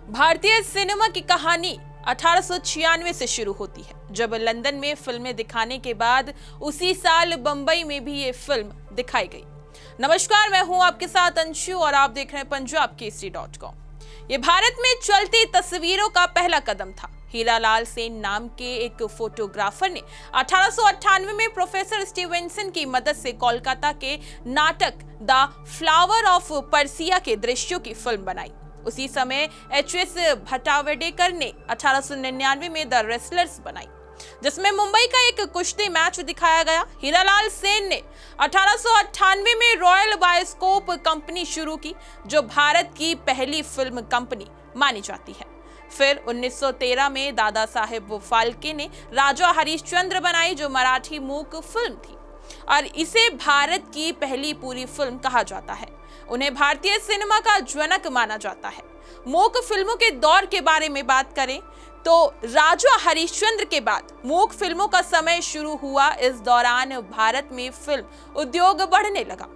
भारतीय सिनेमा की कहानी 1896 से शुरू होती है, जब लंदन में फिल्में दिखाने के बाद उसी साल बंबई में भी ये फिल्म दिखाई गई। नमस्कार, मैं हूं आपके साथ अंशु और आप देख रहे हैं punjabkesari.com। ये भारत में चलती तस्वीरों का पहला कदम था। हीरालाल सेन नाम के एक फोटोग्राफर ने 1898 में प्रोफेसर स्टीवेंसन की मदद से कोलकाता के नाटक द फ्लावर ऑफ पर्सिया के दृश्यों की फिल्म बनाई। उसी समय एच.एस. भटावडेकर ने 1899 में द रेसलर्स बनाई, जिसमें मुंबई का एक कुश्ती मैच दिखाया गया। हीरालाल सेन ने 1898 में रॉयल बायोस्कोप कंपनी शुरू की, जो भारत की पहली फिल्म कंपनी मानी जाती है। फिर 1913 में दादा साहेब फाल्के ने राजा हरिश्चंद्र बनाई, जो मराठी मूक फिल्म थी और इसे भारत की पहली पूरी फिल्म कहा जाता है। उन्हें भारतीय सिनेमा का जनक माना जाता है। मूक फिल्मों के दौर के बारे में बात करें तो राजा हरिश्चंद्र के बाद मूक फिल्मों का समय शुरू हुआ। इस दौरान भारत में फिल्म उद्योग बढ़ने लगा,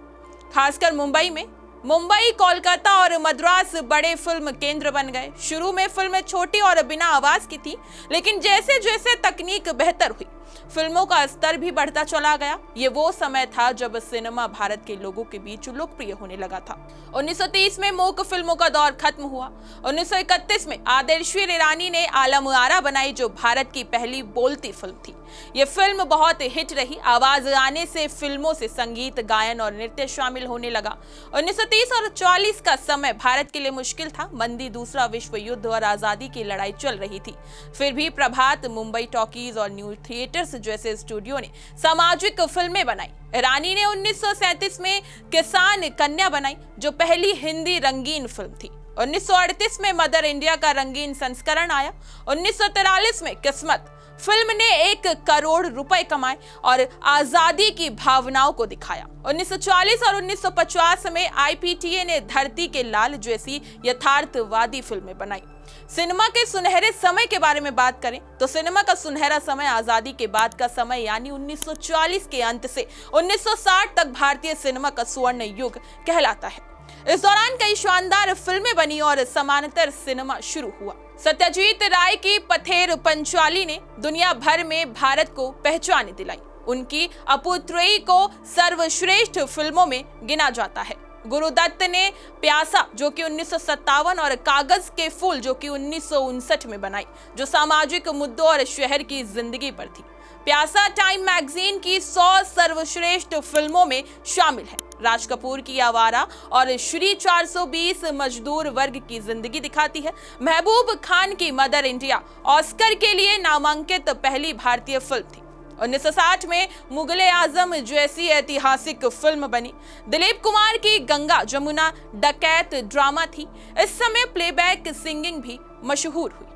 खासकर मुंबई में। मुंबई, कोलकाता और मद्रास बड़े फिल्म केंद्र बन गए। शुरू में फिल्में छोटी और बिना आवाज की थी, लेकिन जैसे जैसे तकनीक बेहतर हुई, फिल्मों का स्तर भी बढ़ता चला गया। ये वो समय था जब सिनेमा भारत के लोगों के बीच लोकप्रिय होने लगा था। 1930 में मूक फिल्मों का दौर खत्म हुआ। 1931 में आदर्शी ईरानी ने आलम आरा बनाई, जो भारत की पहली बोलती फिल्म थी। ये फिल्म बहुत हिट रही। आवाज आने से फिल्मों से संगीत, गायन और नृत्य शामिल होने लगा। 1930 और 40 का समय भारत के लिए मुश्किल था। मंदी, दूसरा विश्व युद्ध और आजादी की लड़ाई चल रही थी। फिर भी प्रभात, मुंबई टॉकीज और न्यू थिएटर्स जैसे स्टूडियो ने सामाजिक फिल्में बनाई। रानी ने 1937 में किसान कन्या बनाई, जो पहली हिंदी रंगीन फिल्म थी। 1938 में मदर इंडिया का रंगीन संस्करण आया। 1943 में किस्मत फिल्म ने 1 करोड़ रुपए कमाए और आजादी की भावनाओं को दिखाया। 1940 और 1950 में आईपीटीए ने धरती के लाल जैसी यथार्थवादी फिल्में बनाई। सिनेमा के सुनहरे समय के बारे में बात करें तो सिनेमा का सुनहरा समय आजादी के बाद का समय, यानी 1940 के अंत से 1960 तक भारतीय सिनेमा का स्वर्ण युग कहलाता है। इस दौरान कई शानदार फिल्में बनी और समानांतर सिनेमा शुरू हुआ। सत्यजीत राय की पथेर पंचाली ने दुनिया भर में भारत को पहचान दिलाई। उनकी अपुत्रई को सर्वश्रेष्ठ फिल्मों में गिना जाता है। गुरुदत्त ने प्यासा, जो कि 1957 और कागज के फूल, जो कि 1959 में बनाई, जो सामाजिक मुद्दों और शहर की जिंदगी पर थी। प्यासा टाइम मैगजीन की 100 सर्वश्रेष्ठ फिल्मों में शामिल है। राज कपूर की आवारा और श्री 420 मजदूर वर्ग की जिंदगी दिखाती है। महबूब खान की मदर इंडिया ऑस्कर के लिए नामांकित पहली भारतीय फिल्म थी। 1960 में मुगले आजम जैसी ऐतिहासिक फिल्म बनी। दिलीप कुमार की गंगा जमुना डकैत ड्रामा थी। इस समय प्लेबैक सिंगिंग भी मशहूर हुई।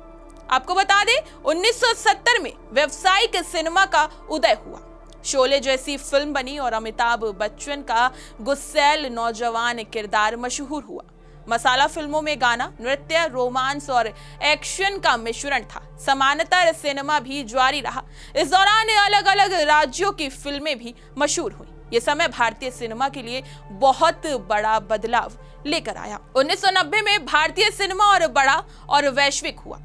आपको बता दें, 1970 में व्यावसायिक सिनेमा का उदय हुआ। शोले जैसी फिल्म बनी और अमिताभ बच्चन का गुस्सैल नौजवान किरदार मशहूर हुआ। मसाला फिल्मों में गाना, नृत्य, रोमांस और एक्शन का मिश्रण था। समानांतर सिनेमा भी जारी रहा। इस दौरान अलग अलग राज्यों की फिल्में भी मशहूर हुई। ये समय भारतीय सिनेमा के लिए बहुत बड़ा बदलाव लेकर आया। 1990 में भारतीय सिनेमा और बड़ा और वैश्विक हुआ।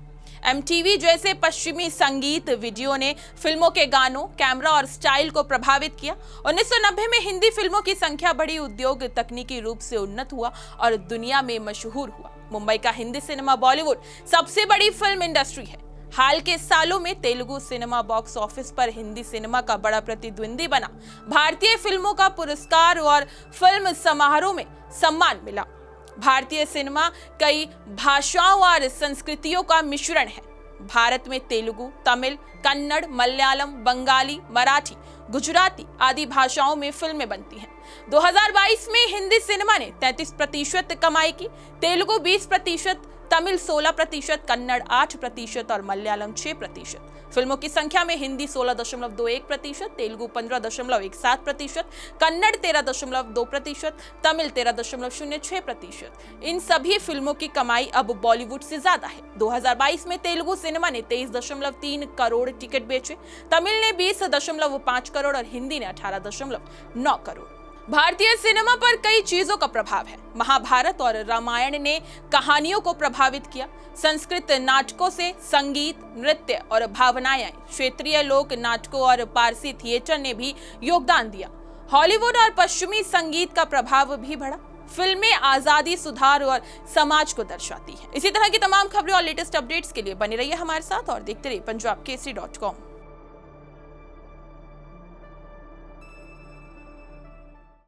MTV जैसे पश्चिमी संगीत वीडियो ने फिल्मों के गानों, कैमरा और स्टाइल को प्रभावित किया। 1990 में हिंदी फिल्मों की संख्या बढ़ी, उद्योग तकनीकी रूप से उन्नत हुआ और दुनिया में मशहूर हुआ। मुंबई का हिंदी सिनेमा बॉलीवुड सबसे बड़ी फिल्म इंडस्ट्री है। हाल के सालों में तेलुगु सिनेमा बॉक्स ऑफिस पर हिंदी सिनेमा का बड़ा प्रतिद्वंदी बना। भारतीय फिल्मों का पुरस्कार और फिल्म समारोह में सम्मान मिला। भारतीय सिनेमा कई भाषाओं और संस्कृतियों का मिश्रण है। भारत में तेलुगु, तमिल, कन्नड़, मलयालम, बंगाली, मराठी, गुजराती आदि भाषाओं में फिल्में बनती हैं। 2022 में हिंदी सिनेमा ने 33% कमाई की, तेलुगु 20%, तमिल 16%, कन्नड़ 8% और मलयालम 6%। फिल्मों की संख्या में हिंदी 16.21%, तेलुगु 15.17%, कन्नड़ 13.2%, तमिल 13.06%। इन सभी फिल्मों की कमाई अब बॉलीवुड से ज्यादा है। 2022 में तेलुगु सिनेमा ने 23.3 करोड़ टिकट बेचे, तमिल ने 20.5 करोड़ और हिंदी ने 18.9 करोड़। भारतीय सिनेमा पर कई चीजों का प्रभाव है। महाभारत और रामायण ने कहानियों को प्रभावित किया। संस्कृत नाटकों से संगीत, नृत्य और भावनाएं आई। क्षेत्रीय लोक नाटकों और पारसी थिएटर ने भी योगदान दिया। हॉलीवुड और पश्चिमी संगीत का प्रभाव भी बढ़ा। फिल्में आजादी, सुधार और समाज को दर्शाती हैं। इसी तरह की तमाम खबरें और लेटेस्ट अपडेट्स के लिए बने रहिए हमारे साथ और देखते रहिए punjabkesari.com।